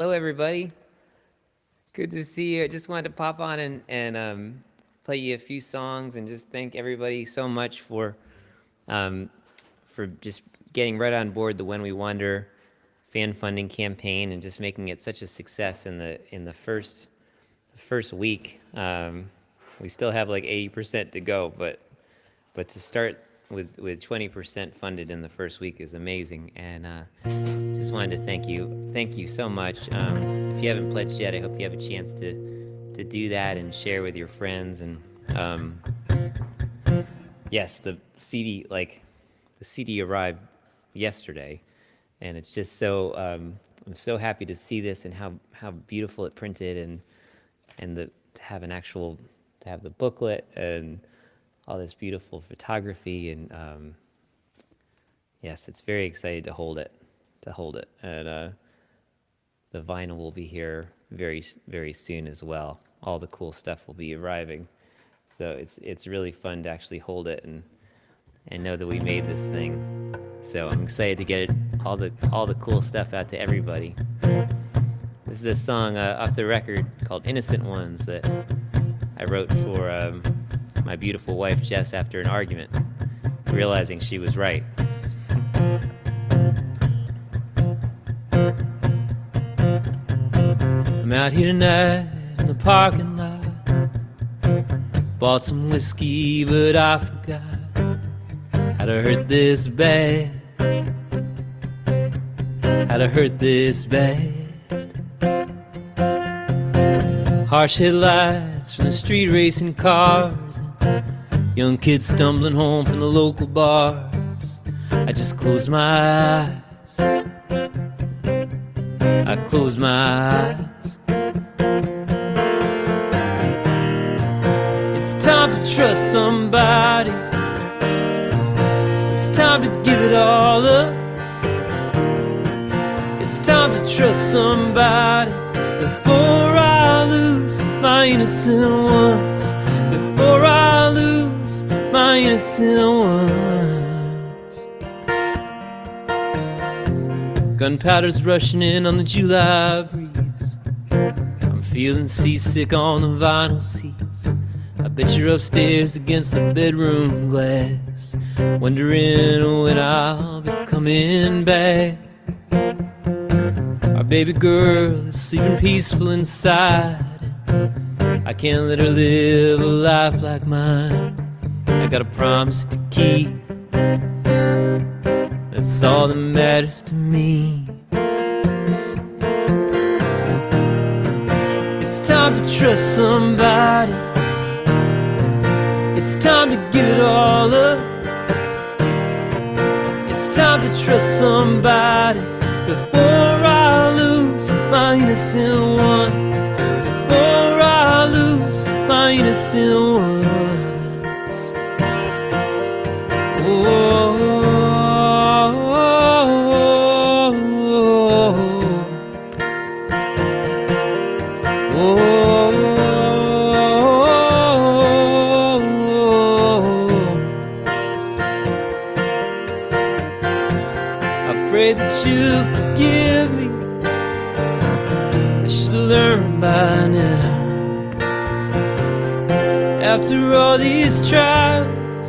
Hello, everybody. Good to see you. I just wanted to pop on and play you a few songs and just thank everybody so much um, for just getting right on board the When We Wander fan funding campaign and just making it such a success in the first week. We still have like 80% to go, but to start with 20% funded in the first week is amazing. And just wanted to thank you so much. If you haven't pledged yet, I hope you have a chance to do that and share with your friends. And yes, the CD arrived yesterday, and it's just so I'm so happy to see this and how beautiful it printed, and to have to have the booklet and all this beautiful photography. And yes, it's very excited to hold it, and the vinyl will be here very soon as well. All the cool stuff will be arriving, so it's really fun to actually hold it and know that we made this thing. So I'm excited to get all the cool stuff out to everybody. This is a song off the record called "Innocent Ones" that I wrote for my beautiful wife Jess after an argument, realizing she was right. I'm out here tonight in the parking lot. Bought some whiskey, but I forgot how to hurt this bad. How to hurt this bad. Harsh headlights from the street racing cars, and young kids stumbling home from the local bars. I just closed my eyes. I closed my eyes. It's time to trust somebody. It's time to give it all up. It's time to trust somebody before I lose my innocent ones. Before I lose my innocent ones. Gunpowder's rushing in on the July breeze. I'm feeling seasick on the vinyl seats. I bet you're upstairs against the bedroom glass, wondering when I'll be coming back. Our baby girl is sleeping peaceful inside. I can't let her live a life like mine. I got a promise to keep. That's all that matters to me. It's time to trust somebody. It's time to give it all up. It's time to trust somebody before I lose my innocent ones. Before I lose my innocent ones. Oh, I pray that you forgive me. I should have learned by now. After all these trials,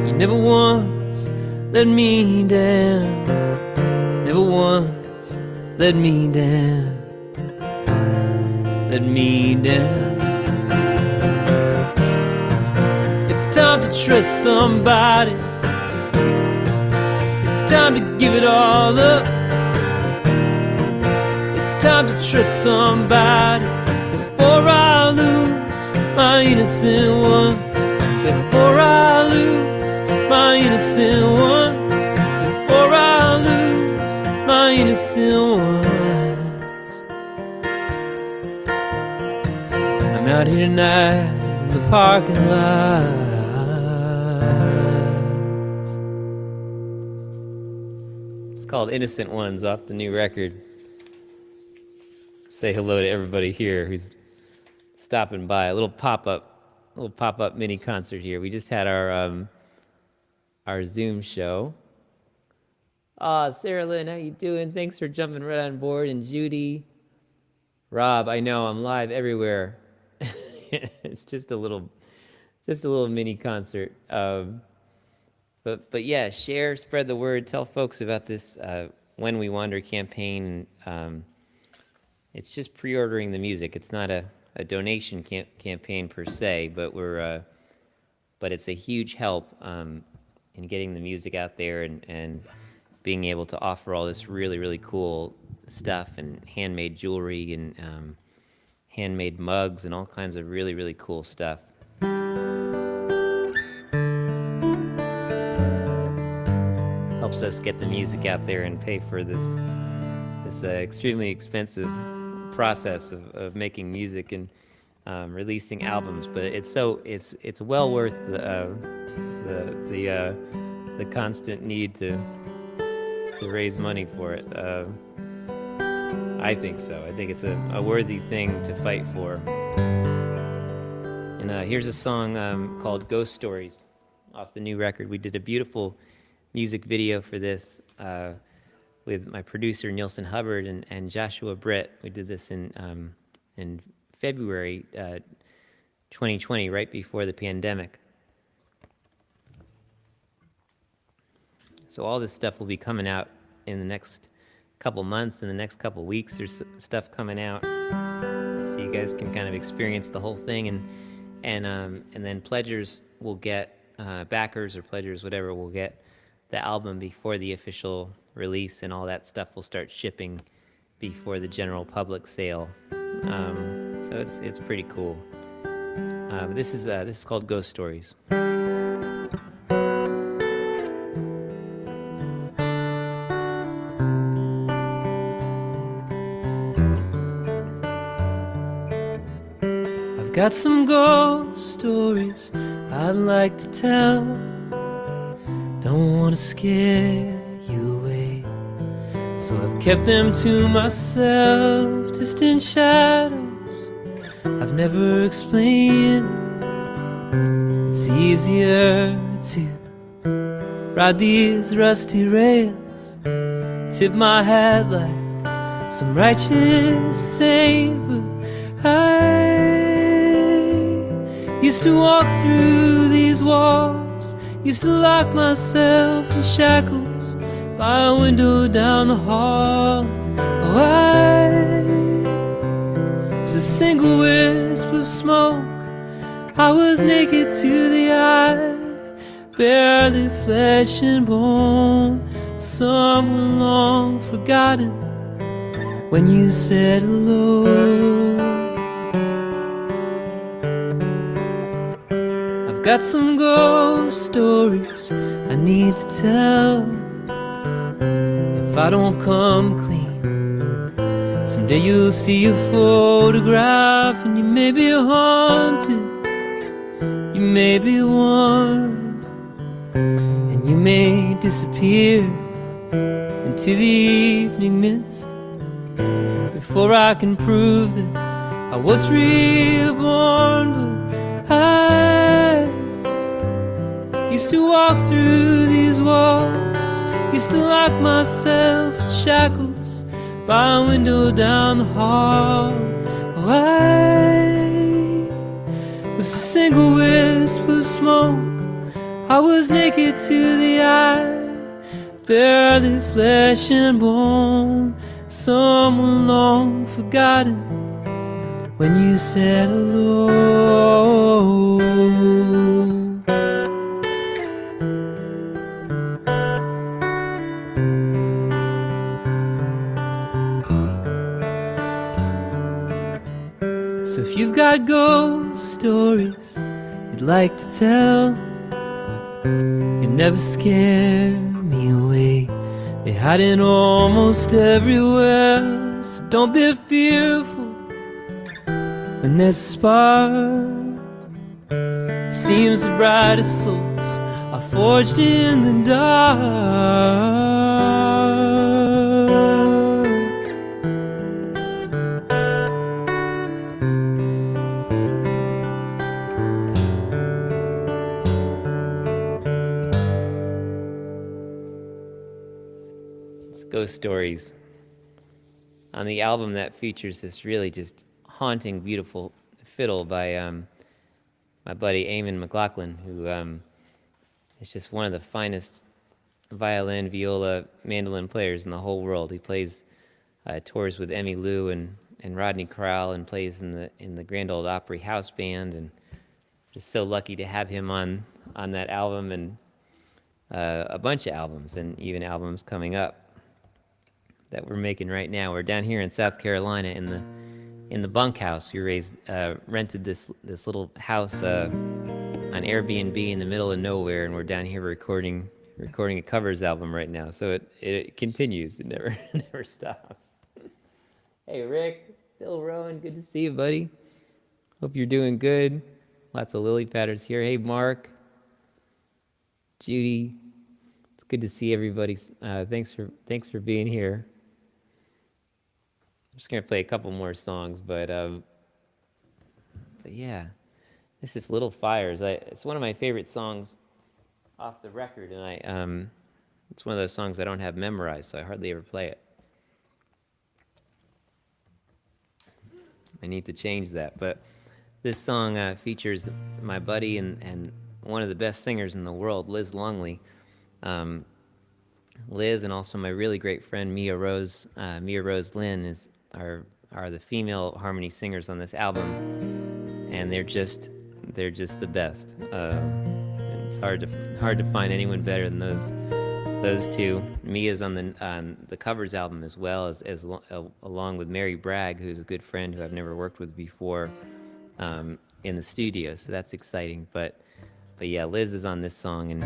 you never once let me down. Never once let me down. Let me down. It's time to trust somebody. It's time to give it all up. It's time to trust somebody before I lose my innocent ones. Before I lose my innocent ones. Before I lose my innocent ones. I'm out here tonight in the parking lot. It's called Innocent Ones off the new record. Say hello to everybody here who's stopping by. A little pop-up mini concert here. We just had our Zoom show, Sarah Lynn, how you doing? Thanks for jumping right on board. And Judy, Rob, I know I'm live everywhere. It's just a little mini concert. But yeah, share, spread the word, tell folks about this When We Wander campaign. It's just pre-ordering the music. It's not a donation campaign per se, but but it's a huge help in getting the music out there and being able to offer all this really, really cool stuff and handmade jewelry and handmade mugs and all kinds of really, really cool stuff. Helps us get the music out there and pay for this extremely expensive process of making music and releasing albums. But it's well worth the constant need to raise money for it. I think so. I think it's a worthy thing to fight for. And here's a song called Ghost Stories off the new record. We did a beautiful music video for this with my producer Nielsen Hubbard and Joshua Britt. We did this in February 2020, right before the pandemic. So all this stuff will be coming out in the next couple months, in the next couple weeks. There's stuff coming out, so you guys can kind of experience the whole thing, and then pledgers will get backers or pledgers, whatever, will get the album before the official release, and all that stuff will start shipping before the general public sale. So it's pretty cool. This is called Ghost Stories. Got some ghost stories I'd like to tell. Don't want to scare you away, so I've kept them to myself, just in shadows I've never explained. It's easier to ride these rusty rails, tip my hat like some righteous saint, but I used to walk through these walls, used to lock myself in shackles by a window down the hall. Oh, I was a single wisp of smoke, I was naked to the eye, barely flesh and bone, someone long forgotten when you said hello. Got some ghost stories I need to tell. If I don't come clean, someday you'll see a photograph, and you may be haunted, you may be warned, and you may disappear into the evening mist before I can prove that I was reborn. But I used to walk through these walls, used to lock myself in shackles by a window down the hall. Oh, I was a single wisp of smoke, I was naked to the eye, barely flesh and bone, someone long forgotten when you said hello. So if you've got ghost stories you'd like to tell, you never scare me away, they hide in almost everywhere. So don't be fearful when there's a spark, seems the brightest souls are forged in the dark. ghost stories on the album that features this really just haunting, beautiful fiddle by my buddy Eamon McLaughlin, who is just one of the finest violin, viola, mandolin players in the whole world. He plays tours with Emmy Lou and Rodney Crowell, and plays in the Grand Ole Opry House Band, and just so lucky to have him on that album, and a bunch of albums, and even albums coming up that we're making right now. We're down here in South Carolina in the bunkhouse. We rented this little house on Airbnb in the middle of nowhere, and we're down here recording a covers album right now. So it continues. It never stops. Hey Rick, Phil Rowan, good to see you, buddy. Hope you're doing good. Lots of lily padders here. Hey Mark, Judy, it's good to see everybody. Thanks for being here. I'm just gonna play a couple more songs, but yeah, this is Little Fires. It's one of my favorite songs off the record, and it's one of those songs I don't have memorized, so I hardly ever play it. I need to change that, but this song features my buddy and one of the best singers in the world, Liz Longley. Liz, and also my really great friend Mia Rose Lynn are the female harmony singers on this album, and they're just the best. And it's hard to find anyone better than those two. Mia's on the covers album as well, as along with Mary Bragg, who's a good friend who I've never worked with before, in the studio. So that's exciting. But yeah, Liz is on this song, and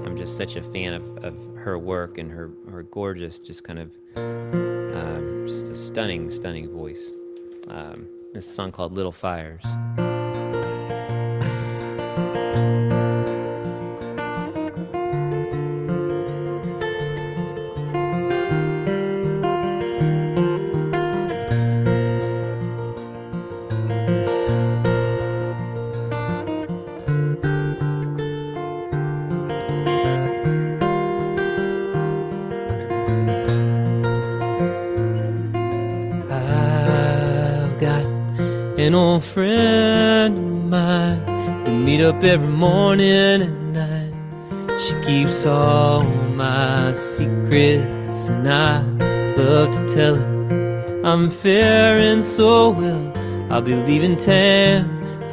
I'm just such a fan of her work and her gorgeous, just kind of just a stunning voice. This is a song called Little Fires. An old friend of mine, we meet up every morning and night. She keeps all my secrets, and I love to tell her I'm faring so well. I'll be leaving town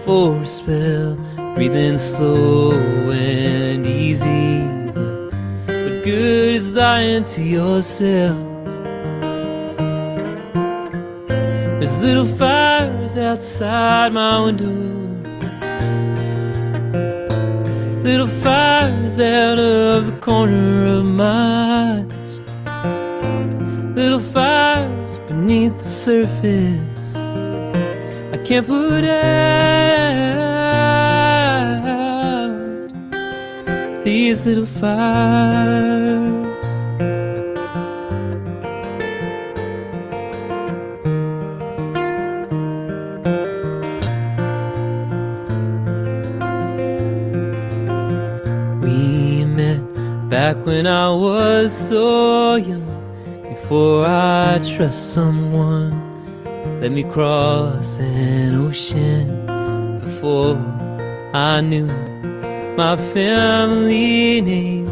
for a spell, breathing slow and easy. But good is lying to yourself. There's little fires outside my window, little fires out of the corner of my eyes, little fires beneath the surface I can't put out. These little fires, back when I was so young, before I trust someone, let me cross an ocean. Before I knew my family name,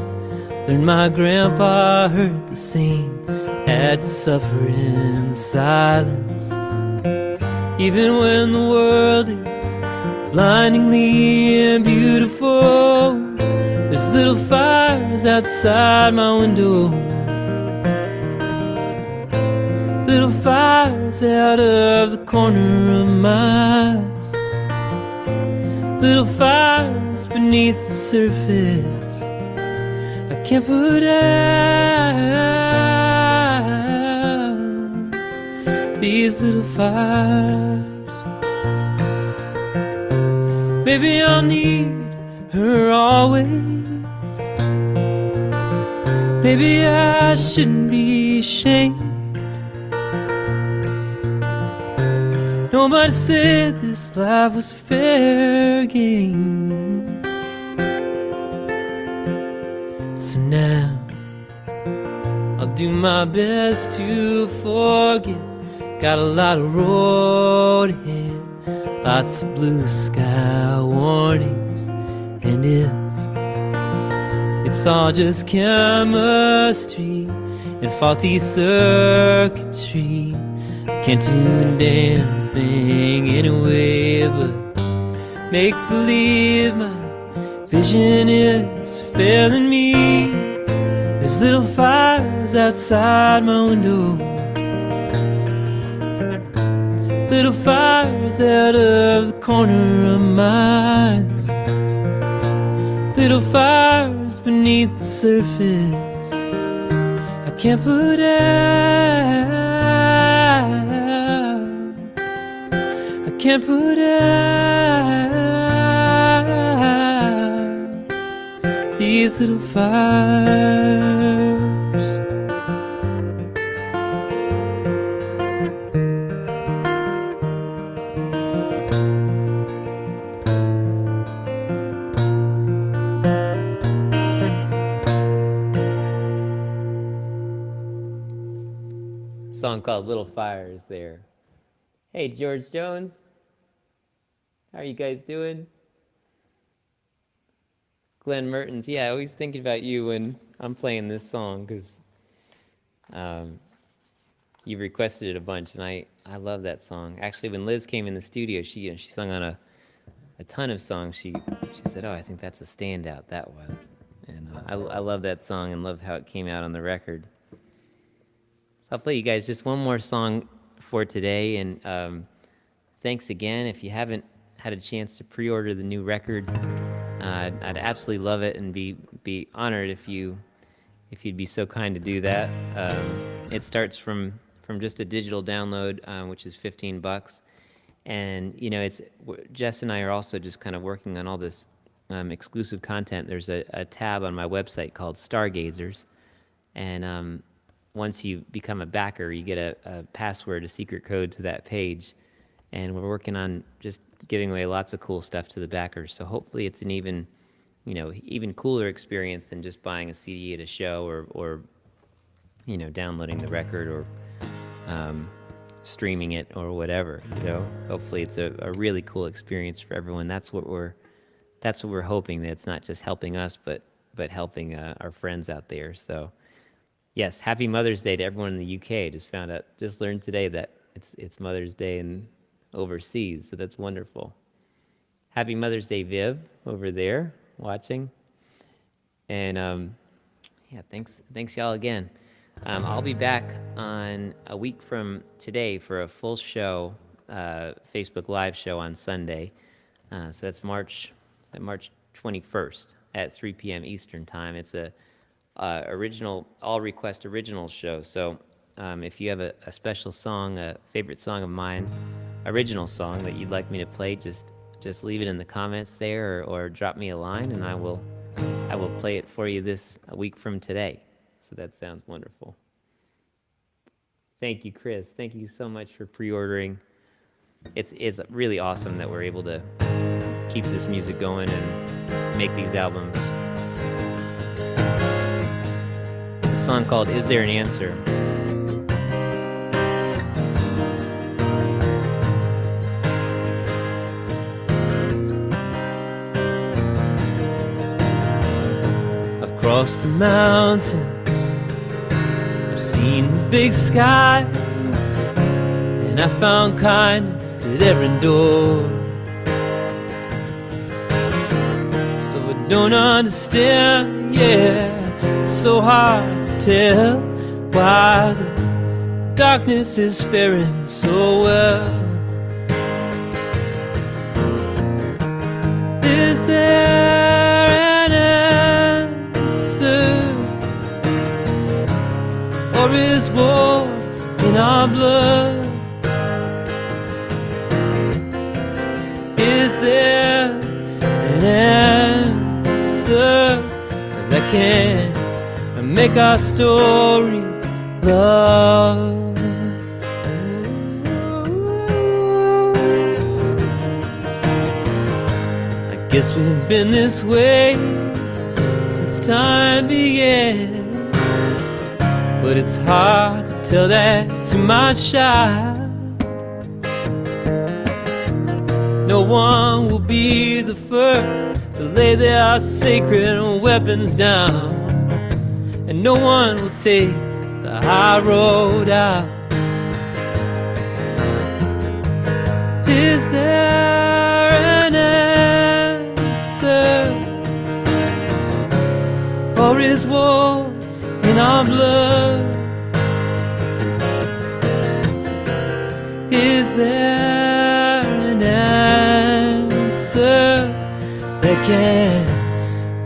learned my grandpa hurt the same, had to suffer in silence. Even when the world is blindingly beautiful, there's little fires outside my window, little fires out of the corner of my eyes, little fires beneath the surface I can't put out. These little fires, maybe I'll need her always. Maybe I shouldn't be ashamed. Nobody said this life was a fair game. So now I'll do do my best to forget. Got a lot of road ahead, lots of blue sky warnings. And if it's all just chemistry and faulty circuitry, can't do a damn thing anyway but make believe my vision is failing me. There's little fires outside my window, little fires out of the corner of my eyes, little fires beneath the surface I can't put out, I can't put out these little fires. Song called Little Fires there. Hey, George Jones. How are you guys doing? Glenn Mertens. Yeah, I always thinking about you when I'm playing this song because you requested it a bunch, and I love that song. Actually, when Liz came in the studio, she sung on a ton of songs. She said, "Oh, I think that's a standout, that one." And I love that song and love how it came out on the record. So I'll play you guys just one more song for today, and thanks again. If you haven't had a chance to pre-order the new record, I'd absolutely love it and be honored if you'd be so kind to do that. It starts from just a digital download, which is $15, and you know, Jess and I are also just kind of working on all this exclusive content. There's a tab on my website called Stargazers, and once you become a backer, you get a password, a secret code to that page. And we're working on just giving away lots of cool stuff to the backers. So hopefully it's an even cooler experience than just buying a CD at a show or downloading the record or streaming it or whatever. Hopefully it's a really cool experience for everyone. That's what we're hoping, that it's not just helping us, but helping our friends out there. So. Yes, happy Mother's Day to everyone in the UK. Just learned today that it's Mother's Day overseas, so that's wonderful. Happy Mother's Day, Viv, over there watching. And thanks y'all again. I'll be back on a week from today for a full show, Facebook Live show on Sunday. So that's March 21st at 3 p.m. Eastern Time. It's a all request original show. So if you have a special song, a favorite song of mine, original song that you'd like me to play, just leave it in the comments there or drop me a line, and I will play it for you a week from today. So that sounds wonderful. Thank you, Chris. Thank you so much for pre-ordering. It's really awesome that we're able to keep this music going and make these albums. A song called Is There an Answer? I've crossed the mountains, I've seen the big sky, and I found kindness at every door. So I don't understand, it's so hard to tell why the darkness is faring so well. Is there an answer, or is war in our blood? Is there an answer that can make our story love? I guess we've been this way since time began. but it's hard to tell that to my child. No one will be the first to lay their sacred weapons down, and no one will take the high road out. Is there an answer, or is war in our blood? Is there an answer that can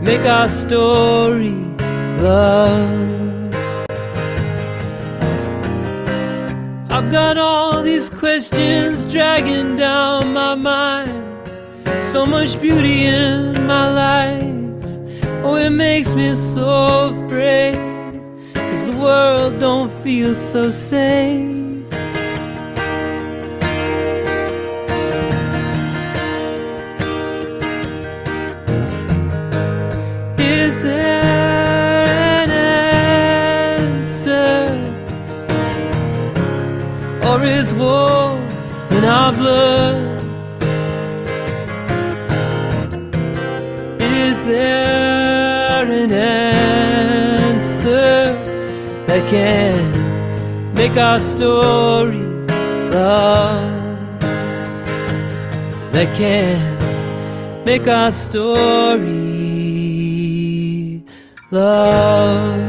make our story love? I've got all these questions dragging down my mind, so much beauty in my life. Oh, it makes me so afraid, 'cause the world don't feel so safe. Is there an answer, or is war in our blood? Is there an answer that can make our story love? That can make our story love.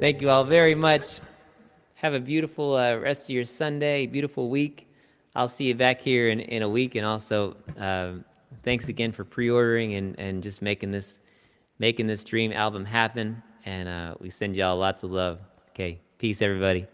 Thank you all very much. Have a beautiful rest of your Sunday, beautiful week. I'll see you back here in a week. And also, thanks again for pre-ordering and just making this Dream album happen. And we send y'all lots of love. Okay, peace, everybody.